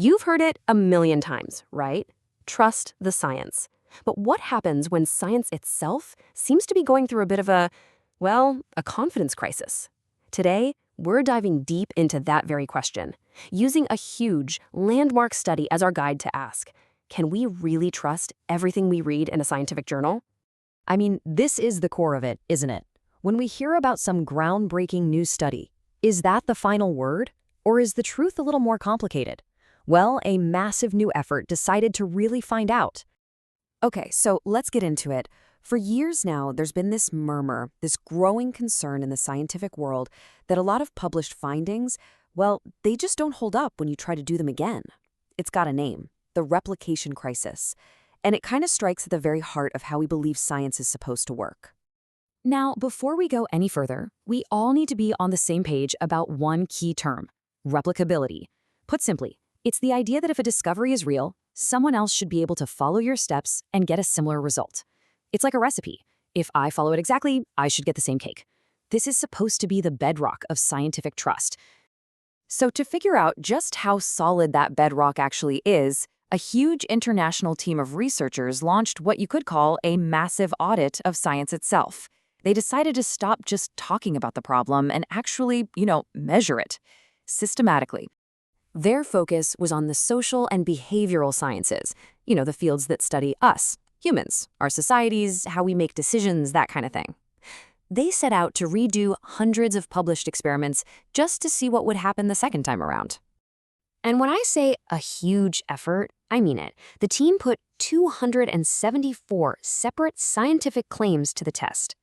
You've heard it a million times, right? Trust the science. But what happens when science itself seems to be going through a bit of a confidence crisis? Today, we're diving deep into that very question, using a huge, landmark study as our guide to ask, can we really trust everything we read in a scientific journal? I mean, this is the core of it, isn't it? When we hear about some groundbreaking new study, is that the final word? Or is the truth a little more complicated? Well, a massive new effort decided to really find out. Okay, so let's get into it. For years now, there's been this murmur, this growing concern in the scientific world that a lot of published findings, well, they just don't hold up when you try to do them again. It's got a name, the Replication Crisis. And it kind of strikes at the very heart of how we believe science is supposed to work. Now, before we go any further, we all need to be on the same page about one key term, replicability. Put simply, it's the idea that if a discovery is real, someone else should be able to follow your steps and get a similar result. It's like a recipe. If I follow it exactly, I should get the same cake. This is supposed to be the bedrock of scientific trust. So to figure out just how solid that bedrock actually is, a huge international team of researchers launched what you could call a massive audit of science itself. They decided to stop just talking about the problem and actually, measure it systematically. Their focus was on the social and behavioral sciences, the fields that study us, humans, our societies, how we make decisions, that kind of thing. They set out to redo hundreds of published experiments just to see what would happen the second time around. And when I say a huge effort, I mean it. The team put 274 separate scientific claims to the test.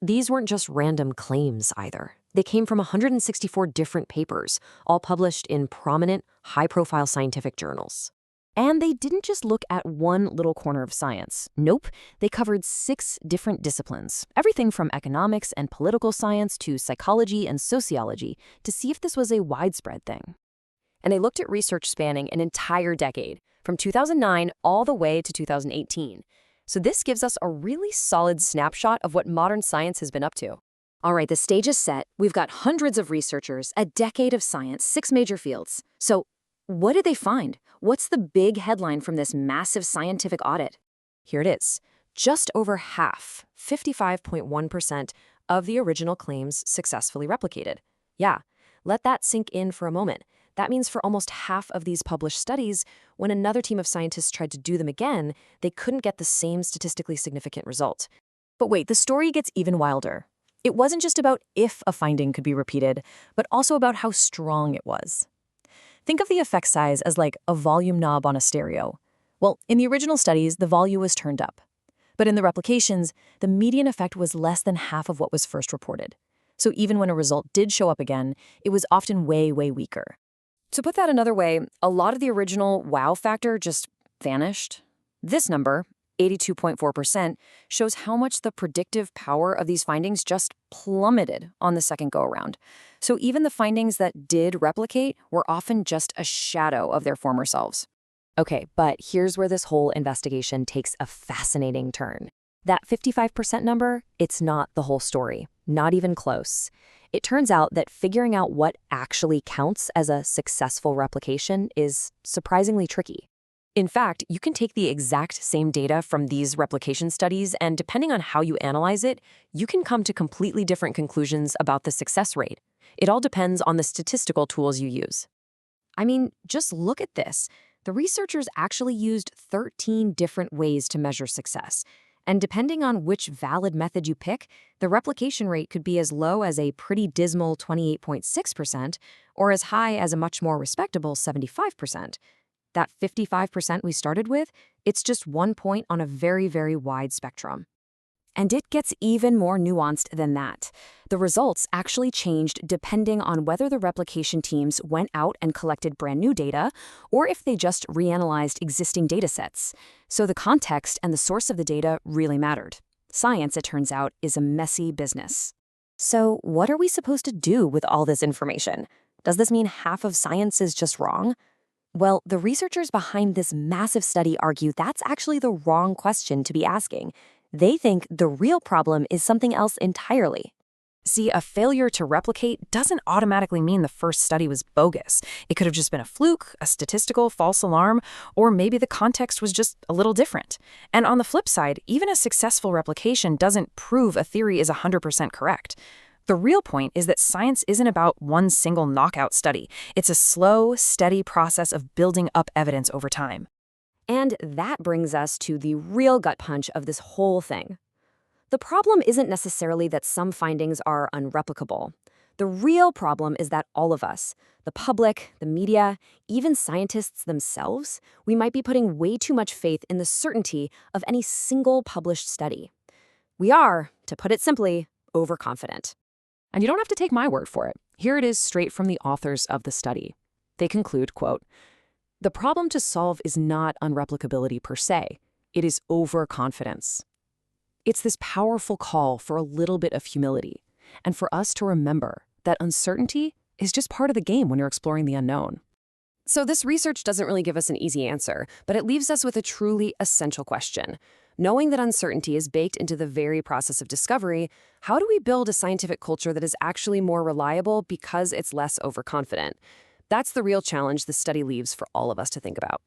These weren't just random claims either. They came from 164 different papers, all published in prominent, high-profile scientific journals. And they didn't just look at one little corner of science. Nope, they covered 6 different disciplines, everything from economics and political science to psychology and sociology, to see if this was a widespread thing. And they looked at research spanning an entire decade, from 2009 all the way to 2018. So this gives us a really solid snapshot of what modern science has been up to. All right, the stage is set. We've got hundreds of researchers, a decade of science, 6 major fields. So what did they find? What's the big headline from this massive scientific audit? Here it is. Just over half, 55.1%, of the original claims successfully replicated. Yeah, let that sink in for a moment. That means for almost half of these published studies, when another team of scientists tried to do them again, they couldn't get the same statistically significant result. But wait, the story gets even wilder. It wasn't just about if a finding could be repeated, but also about how strong it was. Think of the effect size as like a volume knob on a stereo. Well, in the original studies, the volume was turned up. But in the replications, the median effect was less than half of what was first reported. So even when a result did show up again, it was often way, way weaker. To put that another way, a lot of the original wow factor just vanished. This number, 82.4%, shows how much the predictive power of these findings just plummeted on the second go-around. So even the findings that did replicate were often just a shadow of their former selves. Okay, but here's where this whole investigation takes a fascinating turn. That 55% number, it's not the whole story, not even close. It turns out that figuring out what actually counts as a successful replication is surprisingly tricky. In fact, you can take the exact same data from these replication studies, and depending on how you analyze it, you can come to completely different conclusions about the success rate. It all depends on the statistical tools you use. I mean, just look at this. The researchers actually used 13 different ways to measure success. And depending on which valid method you pick, the replication rate could be as low as a pretty dismal 28.6% or as high as a much more respectable 75%. That 55% we started with, it's just one point on a very, very wide spectrum. And it gets even more nuanced than that. The results actually changed depending on whether the replication teams went out and collected brand new data or if they just reanalyzed existing data sets. So the context and the source of the data really mattered. Science, it turns out, is a messy business. So what are we supposed to do with all this information? Does this mean half of science is just wrong? Well, the researchers behind this massive study argue that's actually the wrong question to be asking. They think the real problem is something else entirely. See, a failure to replicate doesn't automatically mean the first study was bogus. It could have just been a fluke, a statistical false alarm, or maybe the context was just a little different. And on the flip side, even a successful replication doesn't prove a theory is 100% correct. The real point is that science isn't about one single knockout study. It's a slow, steady process of building up evidence over time. And that brings us to the real gut punch of this whole thing. The problem isn't necessarily that some findings are unreplicable. The real problem is that all of us, the public, the media, even scientists themselves, we might be putting way too much faith in the certainty of any single published study. We are, to put it simply, overconfident. And you don't have to take my word for it. Here it is straight from the authors of the study. They conclude, quote, "The problem to solve is not unreplicability per se. It is overconfidence." It's this powerful call for a little bit of humility, and for us to remember that uncertainty is just part of the game when you're exploring the unknown. So this research doesn't really give us an easy answer, but it leaves us with a truly essential question. Knowing that uncertainty is baked into the very process of discovery, how do we build a scientific culture that is actually more reliable because it's less overconfident? That's the real challenge the study leaves for all of us to think about.